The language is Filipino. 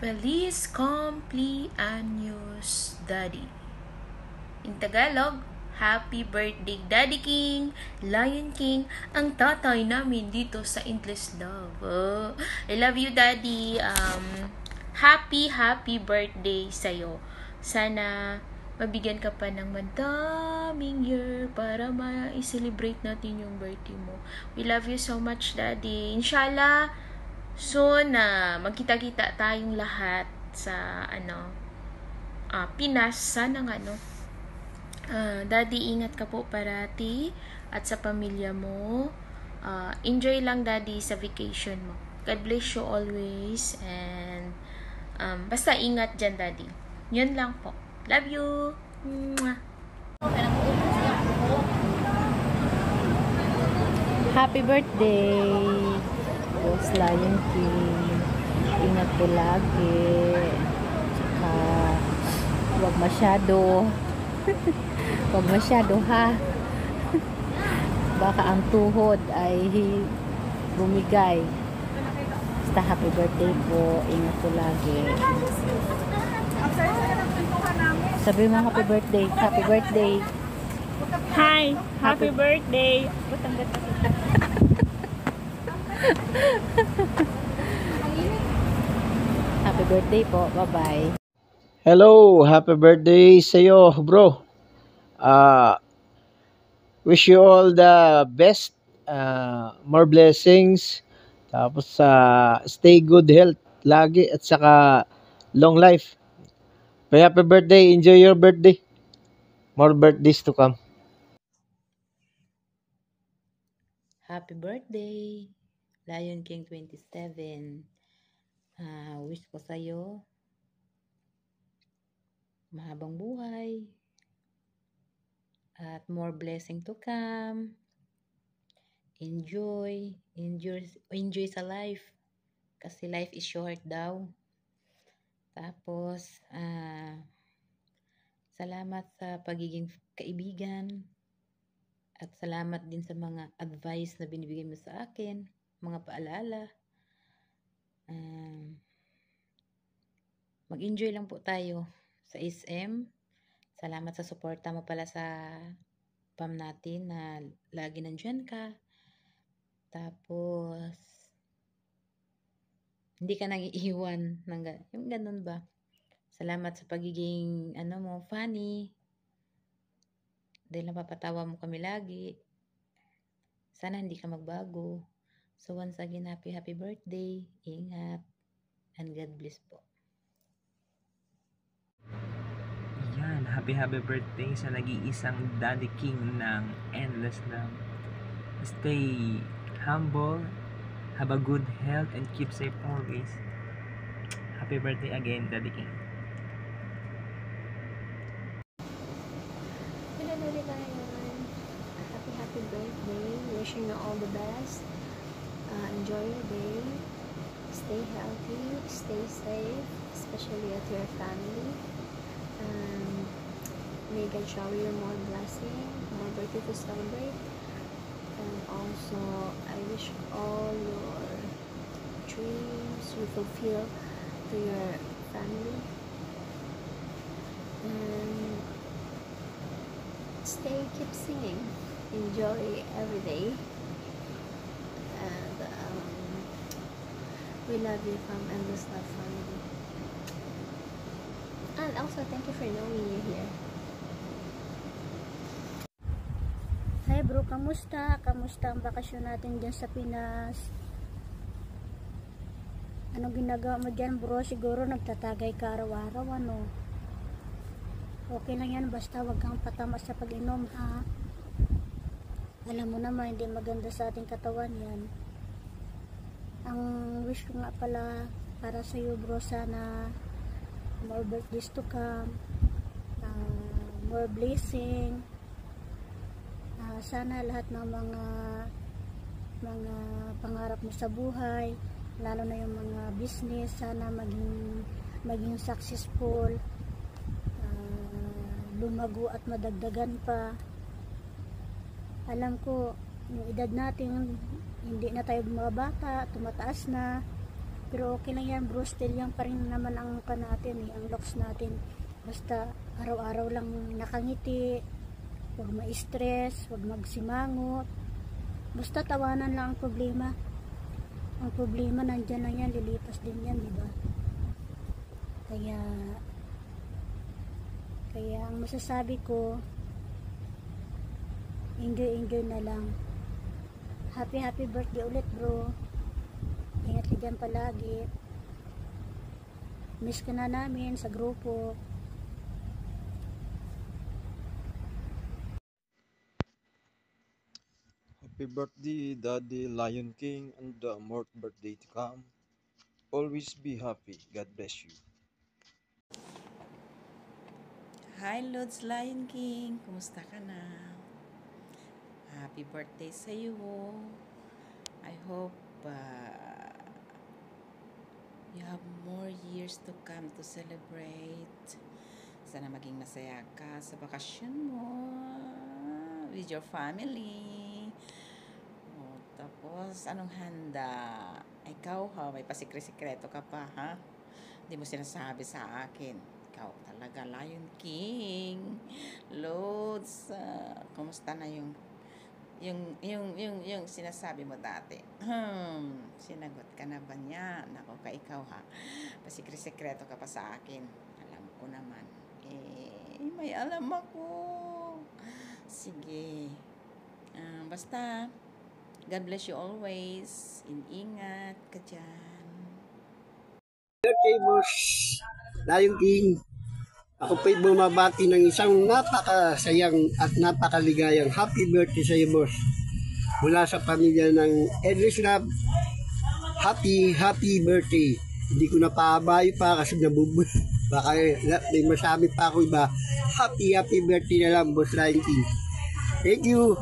Feliz cumpleaños, Daddy. In Tagalog, Happy birthday, Daddy King, Lion King, ang tatay namin dito sa Endless Love. Oh, I love you, Daddy. Happy birthday sa'yo. Sana mabigyan ka pa ng madaming year para ma-celebrate natin yung birthday mo. We love you so much, Daddy. Inshallah, soon na magkita-kita tayong lahat sa Pinas. Sana nga Daddy, ingat ka po parati at sa pamilya mo. Enjoy lang, Daddy, sa vacation mo. God bless you always, and basta ingat dyan, Daddy. Yun lang po. Love you. Mwah. Happy birthday, Boss Lion King. Ingat po lagi. Tsaka, huwag masyado. Huwag masyado, ha. Baka ang tuhod ay bumigay. Basta happy birthday po. Ingat po lagi. Sabi mo happy birthday. Happy birthday. Hi, happy birthday. Happy birthday po. Bye-bye. Hello, happy birthday sa iyo, bro. Wish you all the best, more blessings, tapos stay good health lagi at saka long life. Happy birthday, enjoy your birthday. More birthdays to come. Happy birthday, Lion King 27. Wish ko sa'yo mahabang buhay at more blessing to come. Enjoy sa life kasi life is short daw. Tapos salamat sa pagiging kaibigan at salamat din sa mga advice na binibigay mo sa akin, mga paalala. Mag-enjoy lang po tayo sa SM. Salamat sa suporta mo pala sa PAM natin na lagi nandyan ka. Tapos hindi ka nag-iiwan ng yung ganun ba. Salamat sa pagiging funny. Dahil napapatawa mo kami lagi. Sana hindi ka magbago. So once again, happy birthday. Ingat. And God bless po. Yan, happy birthday sa nag-iisang Daddy King ng Endless Love. Stay humble, have a good health, and keep safe always. Happy birthday again, Daddy King. Happy birthday. Wishing you all the best. Enjoy your day. Stay healthy. Stay safe, especially at your family. May God shower you more blessing, more birthday to celebrate. And also, I wish all your dreams you fulfill to your family. And keep singing. Enjoy every day. And we love you from Endless Love family. And also, thank you for knowing you here. Hi bro, kamusta? Kamusta ang bakasyon natin dyan sa Pinas? Anong ginagawa mo dyan bro? Siguro nagtatagay ka araw-araw, ano? Okay lang yan, basta wag kang patama sa pag-inom, ha? Alam mo naman, hindi maganda sa ating katawan yan. Ang wish ko nga pala para sa iyo bro, sana more birthdays to come, more blessing. Sana lahat ng mga pangarap mo sa buhay, lalo na yung mga business, sana maging successful, lumago at madagdagan pa. Alam ko yung edad natin, hindi na tayo bumabata, tumataas na, Pero okay lang yan bro, still yan pa rin naman ang mukha natin ang looks natin. Basta araw-araw lang nakangiti, huwag ma-stress, huwag magsimangot. Basta tawanan lang ang problema. Ang problema nandyan lang yan, lilipas din yan, di ba? Kaya ang masasabi ko, enjoy na lang. Happy birthday ulit bro. Ingat ka dyan palagi. Miss ka na namin sa grupo. Happy birthday, Daddy Lion King, and more birthday to come. Always be happy. God bless you. Hi, Lods Lion King. Kumusta ka na? Happy birthday sa iyo. I hope you have more years to come to celebrate. Sana maging masaya ka sa bakasyon mo with your family. Tapos, anong handa? Ikaw ha, may pasikre-sikreto ka pa ha? Hindi mo sinasabi sa akin. Ikaw talaga, Lion King. Lods, kumusta na yung sinasabi mo dati? Sinagot ka na ba niya? Nako ka ikaw ha. Pasikre-sikreto ka pa sa akin. Alam ko naman. May alam ako. Sige. Basta, God bless you always. Ingat ka dyan. Birthday, Boss Lion King. Ako po'y bumabati ng isang napakasayang at napakaligayang happy birthday sa iyo, boss. Mula sa pamilya ng Endless Love, happy birthday. Hindi ko napahabayo pa kasi baka may masabi pa ako iba. Happy birthday na lang, Boss Lion King. Thank you.